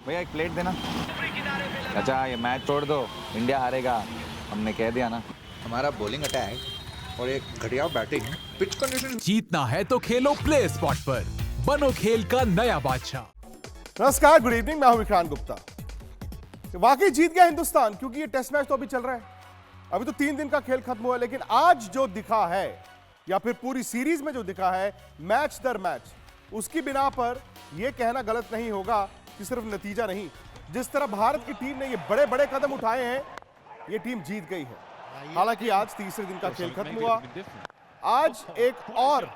भैया एक प्लेट देना। अच्छा ये मैच छोड़ दो, इंडिया हारेगा, हमने कह दिया ना। हमारा बॉलिंग अटैक और एक घटिया बैटिंग, पिच कंडीशन। जीतना है तो खेलो प्ले स्पॉट पर, बनो खेल का नया बादशाह। नमस्कार, गुड इवनिंग, मैं हूं विक्रांत गुप्ता। वाकई जीत गया हिंदुस्तान, क्योंकि ये टेस्ट मैच तो अभी चल रहा है। अभी तो 3 दिन का खेल खत्म हुआ है, लेकिन आज जो दिखा है या फिर पूरी सीरीज में जो दिखा है मैच दर मैच, उसकी बिना पर यह कहना गलत नहीं होगा कि सिर्फ नतीजा नहीं, जिस तरह भारत की टीम ने ये बड़े बड़े कदम उठाए हैं, ये टीम जीत गई है। हालांकि आज तीसरे दिन का खेल खत्म हुआ। आज एक और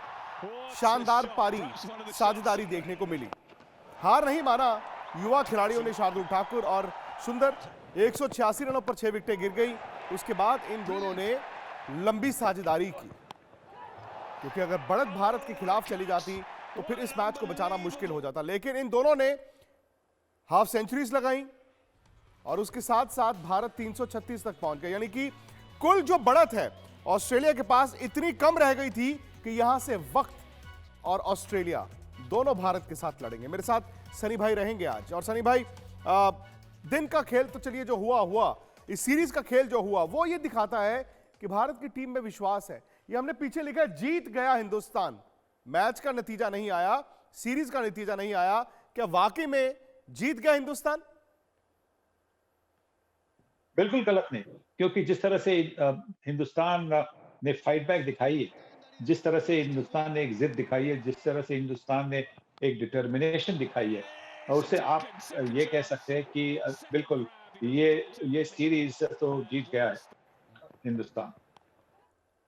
शानदार पारी साझेदारी देखने को मिली। हार नहीं माना युवा खिलाड़ियों ने, शार्दुल ठाकुर और सुंदर। 186 रनों पर 6 विकेटें गिर गई। उसके बाद इन दोनों ने लंबी साझेदारी की, क्योंकि अगर बढ़त भारत के खिलाफ चली जाती तो फिर इस मैच को बचाना मुश्किल हो जाता। लेकिन इन दोनों ने हाफ सेंचुरीज लगाई और उसके साथ साथ भारत 336 तक पहुंच गया। यानी कि कुल जो बढ़त है ऑस्ट्रेलिया के पास इतनी कम रह गई थी कि यहां से वक्त और ऑस्ट्रेलिया दोनों भारत के साथ लड़ेंगे। मेरे साथ सनी भाई रहेंगे आज। और सनी भाई, दिन का खेल तो चलिए जो हुआ, इस सीरीज का खेल जो हुआ वो ये दिखाता है कि भारत की टीम में विश्वास है। ये हमने पीछे लिखा है, जीत गया हिंदुस्तान। मैच का नतीजा नहीं आया, सीरीज का नतीजा नहीं आया। क्या वाकई में जीत गया हिंदुस्तान? बिल्कुल गलत नहीं, क्योंकि जिस तरह से हिंदुस्तान ने फाइट बैक दिखाई है, जिस तरह से हिंदुस्तान ने एक जिद दिखाई है, जिस तरह से हिंदुस्तान ने एक डिटर्मिनेशन दिखाई है, और उससे आप ये कह सकते हैं कि बिल्कुल ये सीरीज तो जीत गया है हिंदुस्तान।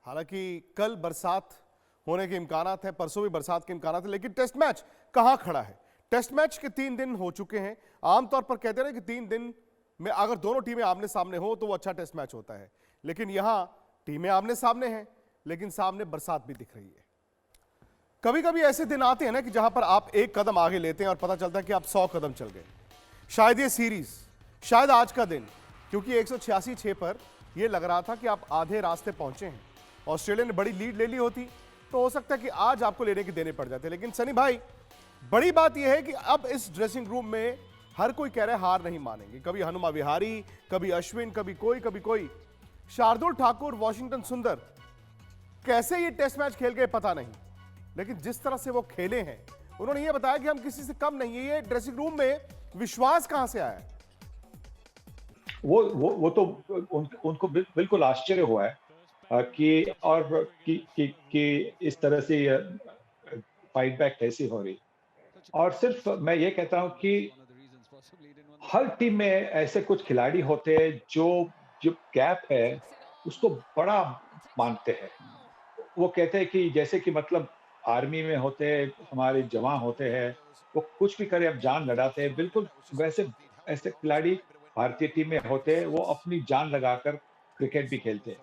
हालांकि कल बरसात होने के इम्कानात हैं, परसों भी बरसात के इम्कानात हैं, लेकिन टेस्ट मैच कहां खड़ा है? टेस्ट मैच के 3 दिन हो चुके हैं। आमतौर पर कहते हैं कि 3 दिन में अगर दोनों टीमें आमने सामने हो तो वो अच्छा टेस्ट मैच होता है। लेकिन यहां टीमें आमने सामने हैं, लेकिन सामने बरसात भी दिख रही है। कभी कभी ऐसे दिन आते हैं ना कि जहां पर आप एक कदम आगे लेते हैं और पता चलता है कि आप 100 कदम चल गए। शायद ये सीरीज, शायद आज का दिन, क्योंकि 186 पर यह लग रहा था कि आप आधे रास्ते पहुंचे हैं। ऑस्ट्रेलिया ने बड़ी लीड ले ली होती तो हो सकता है कि आज आपको लेने के देने पड़ जाते। लेकिन सनी भाई, बड़ी बात यह है कि अब इस ड्रेसिंग रूम में हर कोई कह रहा है हार नहीं मानेंगे। कभी हनुमा विहारी, कभी अश्विन, कभी कोई। शार्दुल ठाकुर, वॉशिंगटन सुंदर कैसे ये टेस्ट मैच खेल गए पता नहीं, लेकिन जिस तरह से वो खेले हैं, उन्होंने ये बताया कि हम किसी से कम नहीं है। ये ड्रेसिंग रूम में विश्वास कहां से आया? वो तो उनको बिल्कुल आश्चर्य हुआ है कि इस तरह से फाइट बैक कैसी हो रही। और सिर्फ मैं ये कहता हूं कि हर टीम में ऐसे कुछ खिलाड़ी होते हैं जो गैप है उसको बड़ा मानते हैं। वो कहते हैं कि जैसे कि मतलब आर्मी में होते हैं, हमारे जवान होते हैं, वो कुछ भी करे अब जान लड़ाते हैं, बिल्कुल वैसे ऐसे खिलाड़ी भारतीय टीम में होते हैं। वो अपनी जान लगाकर क्रिकेट भी खेलते हैं,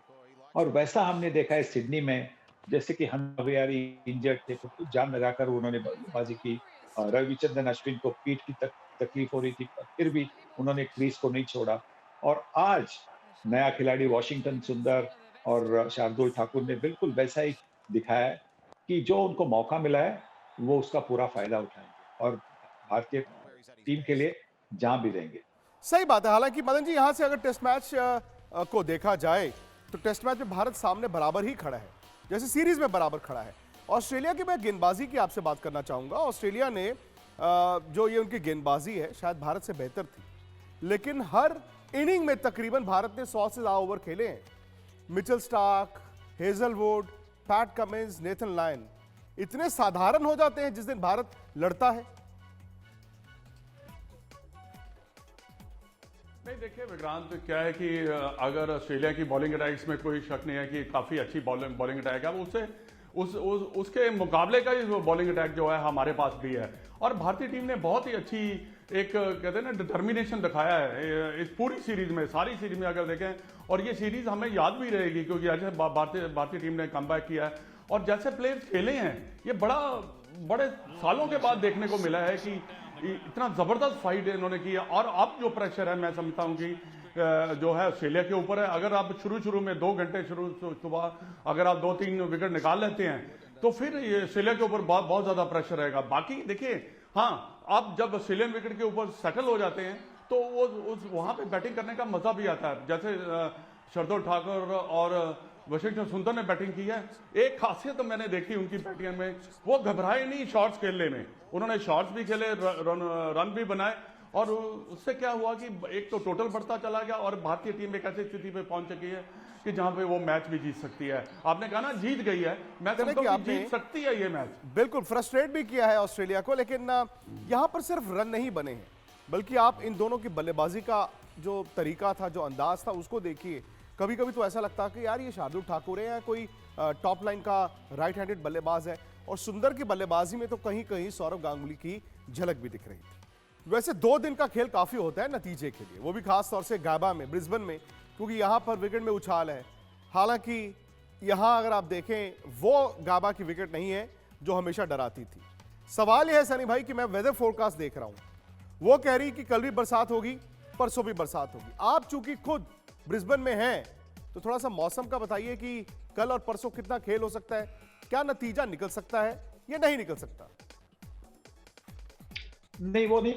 और वैसा हमने देखा है सिडनी में। जैसे कि हनुमा विहारी इंजर्ड थे, तो जान लगाकर उन्होंने बल्लेबाजी की। रविचंद्रन अश्विन को पीठ की तकलीफ हो रही थी, फिर भी उन्होंने क्रीज को नहीं छोड़ा। और आज नया खिलाड़ी वॉशिंगटन सुंदर और शार्दुल ठाकुर ने बिल्कुल वैसा ही दिखाया है कि जो उनको मौका मिला है वो उसका पूरा फायदा उठाएंगे और भारतीय टीम के लिए जान भी देंगे। सही बात है। हालांकि मदन जी, यहां से अगर टेस्ट मैच को देखा जाए तो टेस्ट मैच में भारत सामने बराबर ही खड़ा है, जैसे सीरीज में बराबर खड़ा है। ऑस्ट्रेलिया की मैं गेंदबाजी की आपसे बात करना चाहूंगा। ऑस्ट्रेलिया ने जो ये उनकी गेंदबाजी है शायद भारत से बेहतर थी, लेकिन हर इनिंग में तकरीबन भारत ने 100 से ज्यादा ओवर खेले हैं। Mitchell Starc, Hazlewood, PAT Cummins, Nathan Lyon इतने साधारण हो जाते हैं जिस दिन भारत लड़ता है। नहीं, देखिए विक्रांत, क्या है कि अगर ऑस्ट्रेलिया की बॉलिंग अटैक्स में कोई शक नहीं है कि काफ़ी अच्छी बॉलिंग अटैक है, वो उसके मुकाबले का ही बॉलिंग अटैक जो है हमारे पास भी है। और भारतीय टीम ने बहुत ही अच्छी एक कहते हैं ना डिटर्मिनेशन दिखाया है इस पूरी सीरीज में, सारी सीरीज में अगर देखें। और ये सीरीज हमें याद भी रहेगी, क्योंकि ऐसे भारतीय टीम ने कमबैक किया है और जैसे प्लेयर्स खेले हैं, ये बड़े सालों के बाद देखने को मिला है कि इतना जबरदस्त फाइट इन्होंने की है। और अब जो प्रेशर है, मैं समझता हूं कि जो है ऑस्ट्रेलिया के ऊपर है। अगर आप शुरू में 2 घंटे सुबह अगर आप 2-3 विकेट निकाल लेते हैं तो फिर ये ऑस्ट्रेलिया के ऊपर बहुत ज्यादा प्रेशर रहेगा। बाकी देखिए, हाँ, आप जब ऑस्ट्रेलियन विकेट के ऊपर सेटल हो जाते हैं तो वो वहां पे बैटिंग करने का मजा भी आता है। जैसे शार्दुल ठाकुर और वाशिंगटन सुंदर ने बैटिंग की है। एक खासियत तो मैंने देखी उनकी बैटिंग में, वो घबराए नहीं शॉट्स खेलने में। उन्होंने शॉट्स भी खेले, रन भी बनाए, और उससे क्या हुआ कि एक तो टोटल बढ़ता चला गया और भारतीय टीम एक ऐसी स्थिति पे पहुंच चुकी है कि जहां पे वो मैच भी जीत सकती है। आपने कहा ना जीत गई है, मैं समझता हूं कि जीत सकती है ये मैच। बिल्कुल फ्रस्ट्रेट भी किया है ऑस्ट्रेलिया को, लेकिन यहां पर सिर्फ रन नहीं बने हैं, बल्कि आप इन दोनों की बल्लेबाजी का जो तरीका था, जो अंदाज था, उसको देखिए। कभी कभी तो ऐसा लगता है कि यार ये शार्दुल ठाकुर है या कोई टॉप लाइन का राइट हैंडेड बल्लेबाज है। और सुंदर की बल्लेबाजी में तो कहीं कहीं सौरव गांगुली की झलक भी दिख रही थी। वैसे 2 दिन का खेल काफी होता है नतीजे के लिए, वो भी खास तौर से गाबा में, ब्रिस्बेन में, क्योंकि यहां पर विकेट में उछाल है। हालांकि यहां अगर आप देखें वो गाबा की विकेट नहीं है जो हमेशा डराती थी। सवाल यह है सनी भाई कि मैं वेदर फोरकास्ट देख रहा हूं, वो कह रही कि कल भी बरसात होगी, परसों भी बरसात होगी। आप चूंकि खुद ब्रिस्बेन में हैं तो थोड़ा सा मौसम का बताइए कि कल और परसों कितना खेल हो सकता है, क्या नतीजा निकल सकता है या नहीं निकल सकता? नहीं, वो नहीं,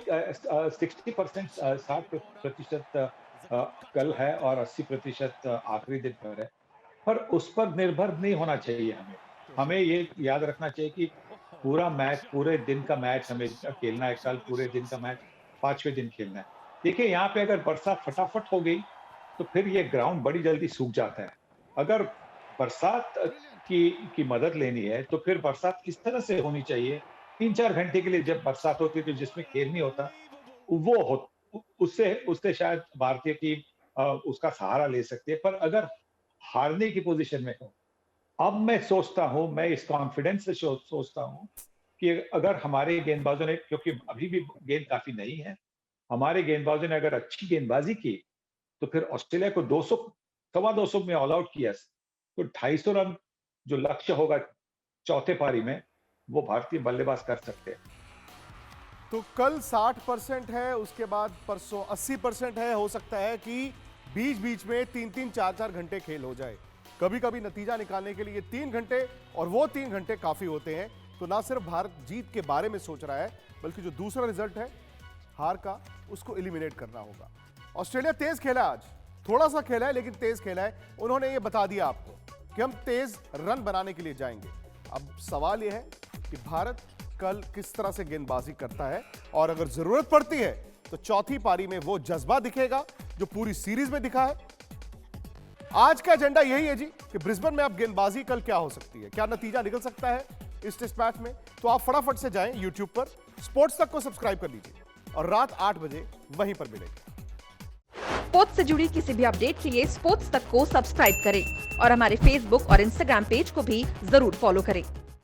60% 60% कल है और 80% आखिरी दिन पर है, पर उस पर निर्भर नहीं होना चाहिए। हमें ये याद रखना चाहिए कि पूरा मैच, पूरे दिन का मैच हमें खेलना है। कल पूरे दिन का मैच 5वें दिन खेलना है। देखिए यहाँ पे अगर बरसात फटाफट हो गई तो फिर ये ग्राउंड बड़ी जल्दी सूख जाता है। अगर बरसात की मदद लेनी है तो फिर बरसात किस तरह से होनी चाहिए? 3-4 घंटे के लिए जब बरसात होती है तो जिसमें खेल नहीं होता, उससे शायद भारतीय टीम उसका सहारा ले सकती है। पर अगर हारने की पोजीशन में हो, अब मैं सोचता हूं, मैं इस कॉन्फिडेंस से सोचता हूं कि अगर हमारे गेंदबाजों ने, क्योंकि अभी भी गेंद काफी नहीं है, हमारे गेंदबाजों ने अगर अच्छी गेंदबाजी की तो फिर ऑस्ट्रेलिया को 200 सवा 200 में ऑल आउट किया तो 250 रन जो लक्ष्य होगा चौथे पारी में, वो भारतीय बल्लेबाज कर सकते हैं। तो कल 60% है, उसके बाद परसों 80% है। हो सकता है कि बीच बीच में 3-3, 4-4 घंटे खेल हो जाए। कभी कभी नतीजा निकालने के लिए 3 घंटे, और वो 3 घंटे काफी होते हैं। तो ना सिर्फ भारत जीत के बारे में सोच रहा है, बल्कि जो दूसरा रिजल्ट है हार का, उसको एलिमिनेट करना होगा। ऑस्ट्रेलिया तेज खेला आज, थोड़ा सा खेला है लेकिन तेज खेला है। उन्होंने ये बता दिया आपको कि हम तेज रन बनाने के लिए जाएंगे। अब सवाल यह है कि भारत कल किस तरह से गेंदबाजी करता है, और अगर जरूरत पड़ती है तो चौथी पारी में वो जज्बा दिखेगा जो पूरी सीरीज में दिखा है। आज का एजेंडा यही है जी कि ब्रिस्बेन में अब गेंदबाजी कल क्या हो सकती है, क्या नतीजा निकल सकता है इस टेस्ट मैच में। तो आप फटाफट से जाएं YouTube पर, स्पोर्ट्स तक को सब्सक्राइब कर लीजिए, और रात 8 बजे वहीं पर मिलेंगे। स्पोर्ट्स से जुड़ी किसी भी अपडेट के लिए स्पोर्ट्स तक को सब्सक्राइब करें और हमारे फेसबुक और इंस्टाग्राम पेज को भी जरूर फॉलो करें।